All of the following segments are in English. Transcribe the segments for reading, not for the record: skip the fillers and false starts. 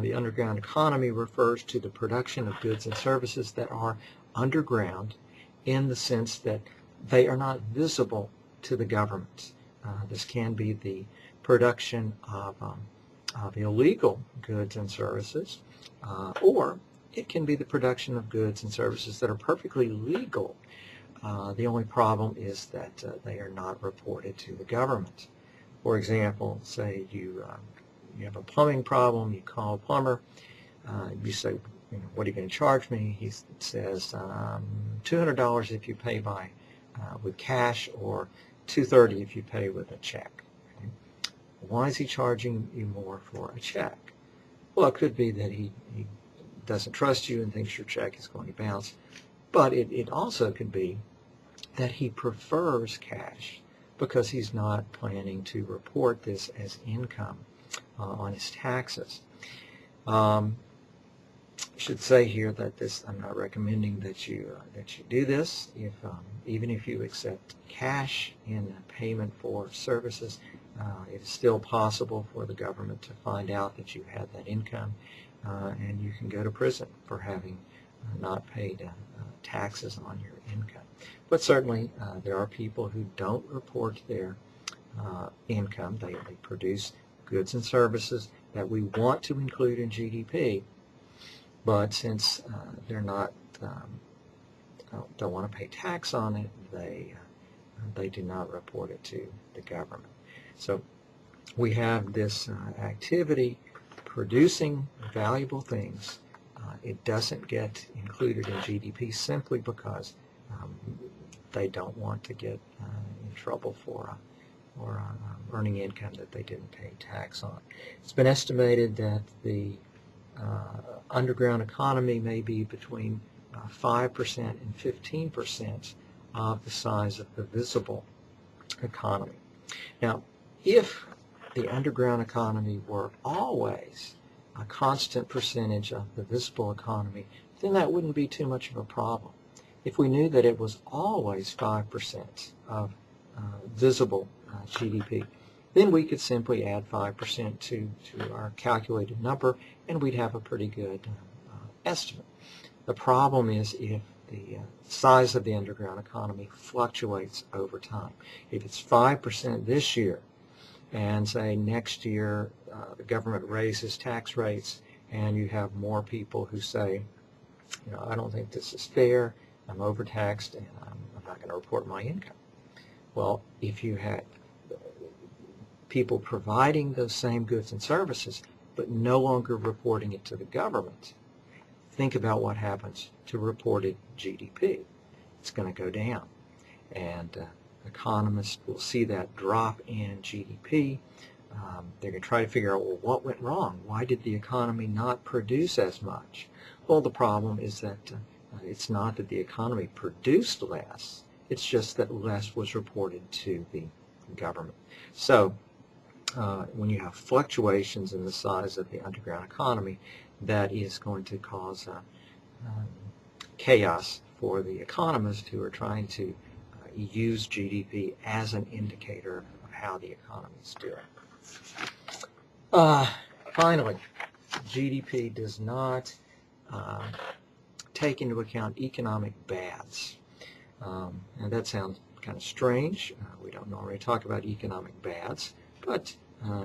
The underground economy refers to the production of goods and services that are underground in the sense that they are not visible to the government. This can be the production of illegal goods and services, or it can be the production of goods and services that are perfectly legal. The only problem is that they are not reported to the government. For example, say you have a plumbing problem, you call a plumber, you say, what are you going to charge me? He says $200 if you pay with cash, or $230 if you pay with a check. Okay? Why is he charging you more for a check? Well, it could be that he doesn't trust you and thinks your check is going to bounce, but it also could be that he prefers cash because he's not planning to report this as income on his taxes. I should say here that I'm not recommending that you do this. Even if you accept cash in payment for services, it is still possible for the government to find out that you had that income, and you can go to prison for having not paid taxes on your income. But certainly there are people who don't report their income. They produce goods and services that we want to include in GDP, but since they're not don't want to pay tax on it, they do not report it to the government. So we have this activity producing valuable things. It doesn't get included in GDP simply because they don't want to get in trouble for earning income that they didn't pay tax on. It's been estimated that the underground economy may be between 5% and 15% of the size of the visible economy. Now, if the underground economy were always a constant percentage of the visible economy, then that wouldn't be too much of a problem. If we knew that it was always 5% of visible GDP, then we could simply add 5% to our calculated number, and we'd have a pretty good estimate. The problem is if the size of the underground economy fluctuates over time. If it's 5% this year, and say next year the government raises tax rates, and you have more people who say, I don't think this is fair, I'm overtaxed, and I'm not going to report my income. Well, if you had people providing those same goods and services, but no longer reporting it to the government, think about what happens to reported GDP. It's going to go down. And economists will see that drop in GDP. They're going to try to figure out, well, what went wrong? Why did the economy not produce as much? Well, the problem is that it's not that the economy produced less. It's just that less was reported to the government. So when you have fluctuations in the size of the underground economy, that is going to cause chaos for the economists who are trying to use GDP as an indicator of how the economy is doing. Finally, GDP does not take into account economic bads. And that sounds kind of strange. We don't normally talk about economic bads, but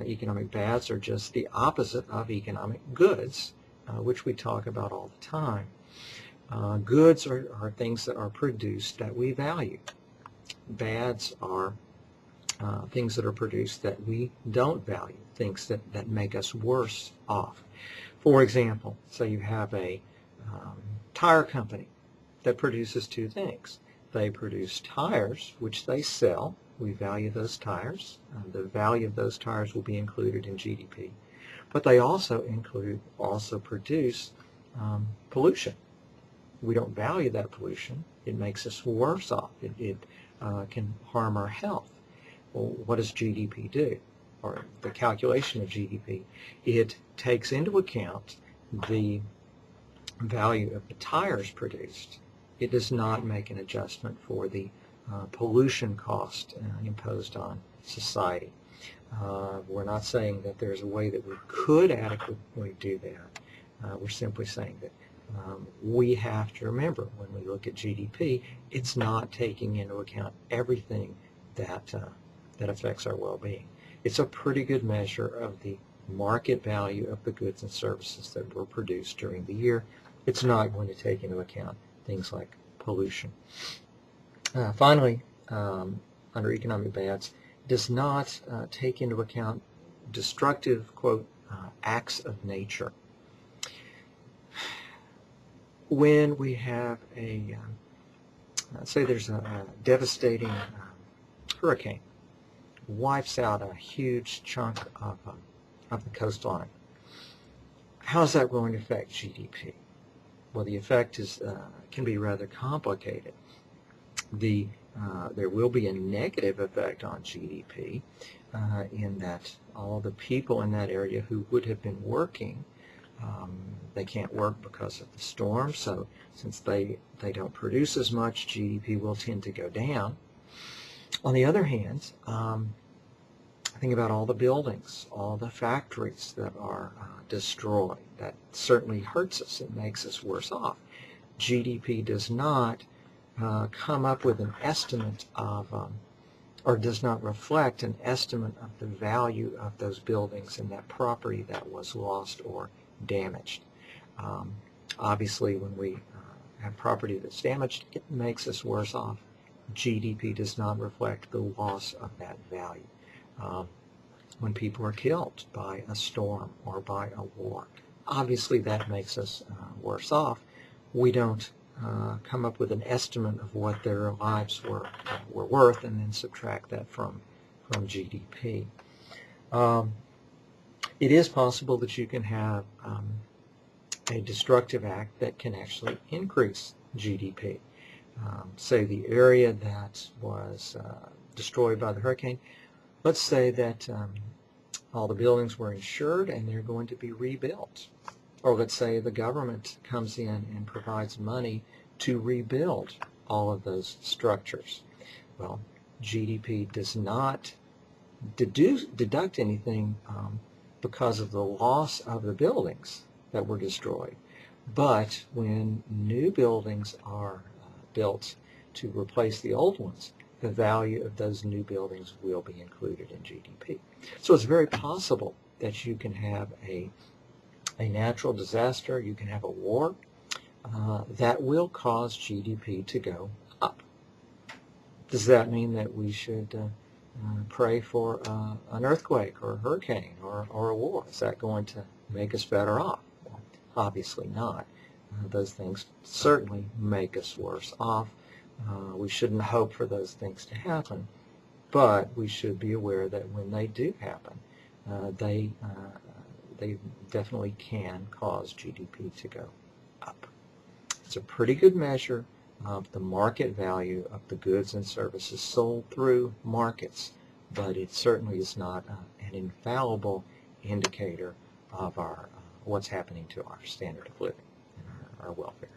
economic bads are just the opposite of economic goods, which we talk about all the time. Goods are things that are produced that we value. Bads are things that are produced that we don't value, things that make us worse off. For example, say you have a tire company that produces two things. They produce tires, which they sell. We value those tires. The value of those tires will be included in GDP. But they also produce pollution. We don't value that pollution. It makes us worse off. It can harm our health. Well, what does GDP do? Or the calculation of GDP, it takes into account the value of the tires produced. It does not make an adjustment for the pollution cost imposed on society. We're not saying that there's a way that we could adequately do that. We're simply saying that we have to remember when we look at GDP, it's not taking into account everything that, that affects our well-being. It's a pretty good measure of the market value of the goods and services that were produced during the year. It's not going to take into account things like pollution. Finally, under economic bads, does not take into account destructive, quote, acts of nature. When we have a, say there's a devastating hurricane, wipes out a huge chunk of the coastline, how is that going to affect GDP? Well, the effect is can be rather complicated. There will be a negative effect on GDP in that all the people in that area who would have been working, they can't work because of the storm, so since they don't produce as much, GDP will tend to go down. On the other hand, think about all the buildings, all the factories that are destroyed. That certainly hurts us. It makes us worse off. GDP does not come up with an estimate of, or does not reflect an estimate of the value of those buildings and that property that was lost or damaged. Obviously, when we have property that's damaged, it makes us worse off. GDP does not reflect the loss of that value. When people are killed by a storm or by a war, obviously that makes us worse off. We don't come up with an estimate of what their lives were worth and then subtract that from GDP. It is possible that you can have a destructive act that can actually increase GDP. Say the area that was destroyed by the hurricane, let's say that all the buildings were insured and they're going to be rebuilt. Or let's say the government comes in and provides money to rebuild all of those structures. Well, GDP does not deduct anything because of the loss of the buildings that were destroyed. But when new buildings are built to replace the old ones, the value of those new buildings will be included in GDP. So it's very possible that you can have a natural disaster, you can have a war, that will cause GDP to go up. Does that mean that we should pray for an earthquake or a hurricane or a war? Is that going to make us better off? Well, obviously not. Those things certainly make us worse off. We shouldn't hope for those things to happen, but we should be aware that when they do happen, they definitely can cause GDP to go up. It's a pretty good measure of the market value of the goods and services sold through markets, but it certainly is not an infallible indicator of our what's happening to our standard of living and our welfare.